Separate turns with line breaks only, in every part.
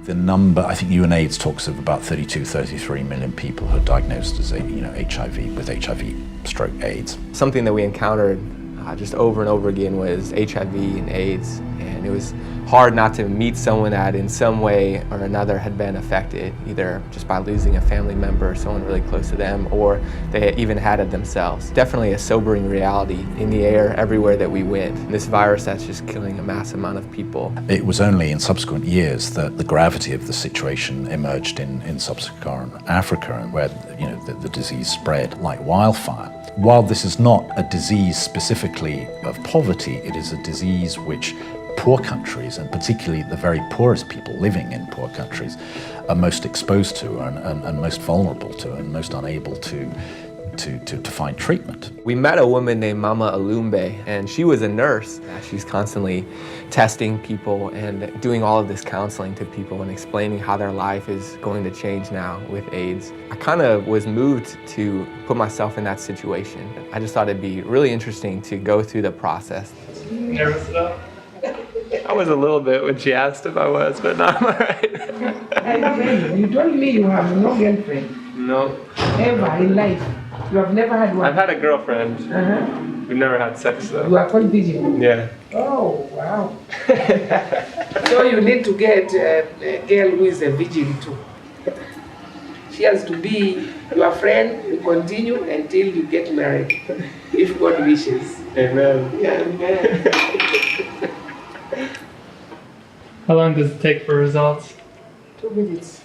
The number, I think UNAIDS talks of about 32, 33 million people who are diagnosed as HIV, with HIV, stroke AIDS.
Something that we encountered just over and over again was HIV and AIDS, and it was hard not to meet someone that in some way or another had been affected, either just by losing a family member or someone really close to them, or they even had it themselves. Definitely a sobering reality in the air everywhere that we went. This virus that's just killing a mass amount of people.
It was only in subsequent years that the gravity of the situation emerged in sub-Saharan Africa, where the disease spread like wildfire. While this is not a disease specifically of poverty, it is a disease which poor countries, and particularly the very poorest people living in poor countries, are most exposed to and most vulnerable to and most unable to find treatment.
We met a woman named Mama Alumbe, and she was a nurse. She's constantly testing people and doing all of this counseling to people and explaining how their life is going to change now with AIDS. I kind of was moved to put myself in that situation. I just thought it'd be really interesting to go through the process.
Nervous at all?
I was a little bit when she asked if I was, but no, I'm all right.
You told me you have no girlfriend.
No.
Ever in life? You have never had one?
I've had a girlfriend. We've never had sex though.
You are called virgin?
Yeah.
Oh, wow. So you need to get a girl who is a virgin too. She has to be your friend. You continue until you get married, if God wishes.
Amen.
Yeah, amen.
How long does it take for results?
2 minutes.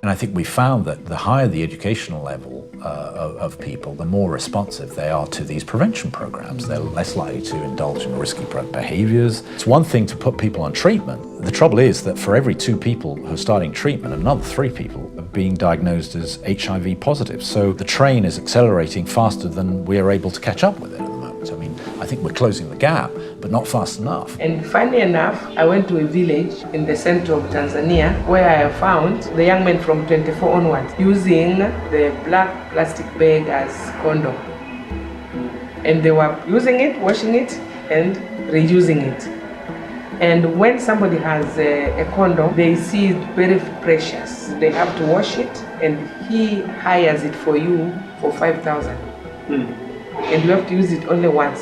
And I think we found that the higher the educational level of people, the more responsive they are to these prevention programs. They're less likely to indulge in risky behaviors. It's one thing to put people on treatment. The trouble is that for every 2 people who are starting treatment, another 3 people are being diagnosed as HIV positive. So the train is accelerating faster than we are able to catch up with it at the moment. I mean, I think we're closing the gap, but not fast enough.
And funny enough, I went to a village in the center of Tanzania where I found the young men from 24 onwards using the black plastic bag as condom. And they were using it, washing it, and reusing it. And when somebody has a condom, they see it very precious. They have to wash it, and he hires it for you for 5,000. And you have to use it only once.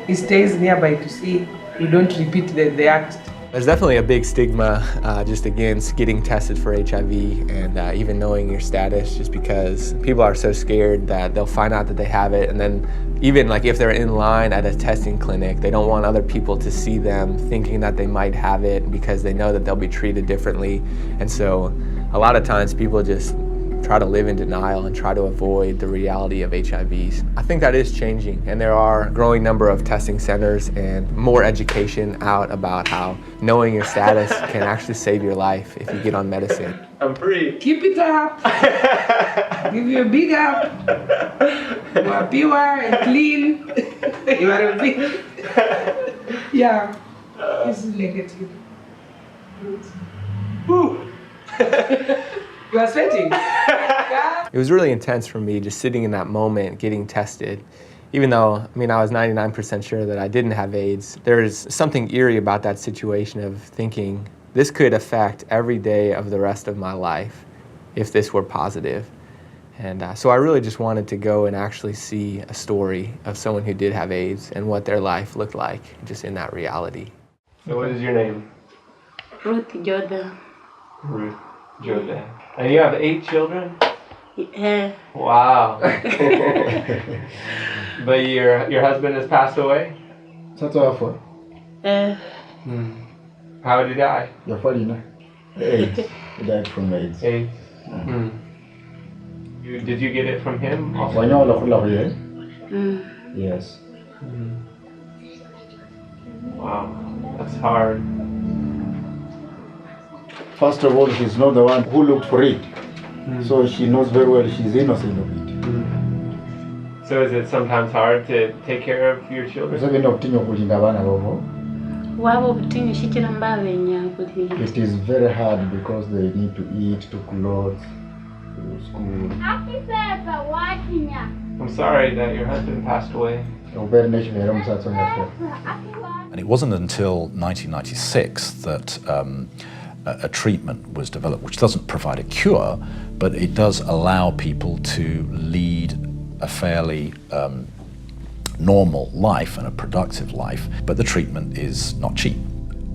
He stays nearby to see you don't repeat the act.
There's definitely a big stigma just against getting tested for HIV and even knowing your status, just because people are so scared that they'll find out that they have it, and then even like if they're in line at a testing clinic, they don't want other people to see them thinking that they might have it because they know that they'll be treated differently. And so a lot of times people just try to live in denial and try to avoid the reality of HIV. I think that is changing, and there are a growing number of testing centers and more education out about how knowing your status can actually save your life if you get on medicine. I'm free.
Keep it up. Give you a big up. You are pure and clean. You are a big. Yeah. This is negative. Woo. You are sweating. Yeah.
It was really intense for me just sitting in that moment, getting tested. Even though, I was 99% sure that I didn't have AIDS, there's something eerie about that situation of thinking this could affect every day of the rest of my life if this were positive. And so I really just wanted to go and actually see a story of someone who did have AIDS and what their life looked like just in that reality. So what is your name?
Ruth Jordan.
Ruth Jordan. And you have 8 children?
Yeah.
Wow. But your husband has passed away?
That's all for.
How did he die?
You're funny, no? AIDS. He died from AIDS.
AIDS. Did you get it from him? Also?
Yes.
Wow, that's hard.
First of all, she's not the one who looked for it. So she knows very well she's innocent of it.
So is it sometimes hard to take care of your children?
It is very hard because they need to eat, to clothes, to school.
I'm sorry that your husband passed away.
And it wasn't until 1996 that a treatment was developed which doesn't provide a cure, but it does allow people to lead a fairly normal life and a productive life, but the treatment is not cheap.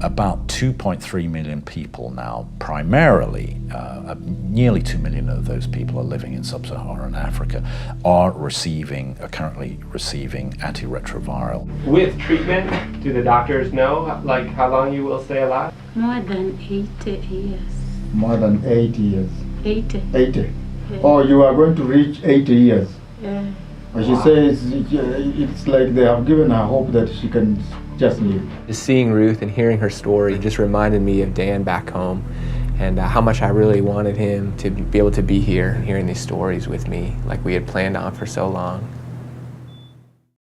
About 2.3 million people now, primarily, nearly 2 million of those people are living in sub-Saharan Africa, are currently receiving antiretroviral.
With treatment, do the doctors know like how long you will stay alive?
More than 80 years.
More than 80 years.
80.
80. Oh, you are going to reach 80 years.
Yeah.
But she says it's like they have given her hope that she can just live.
Just seeing Ruth and hearing her story just reminded me of Dan back home, and how much I really wanted him to be able to be here, hearing these stories with me like we had planned on for so long.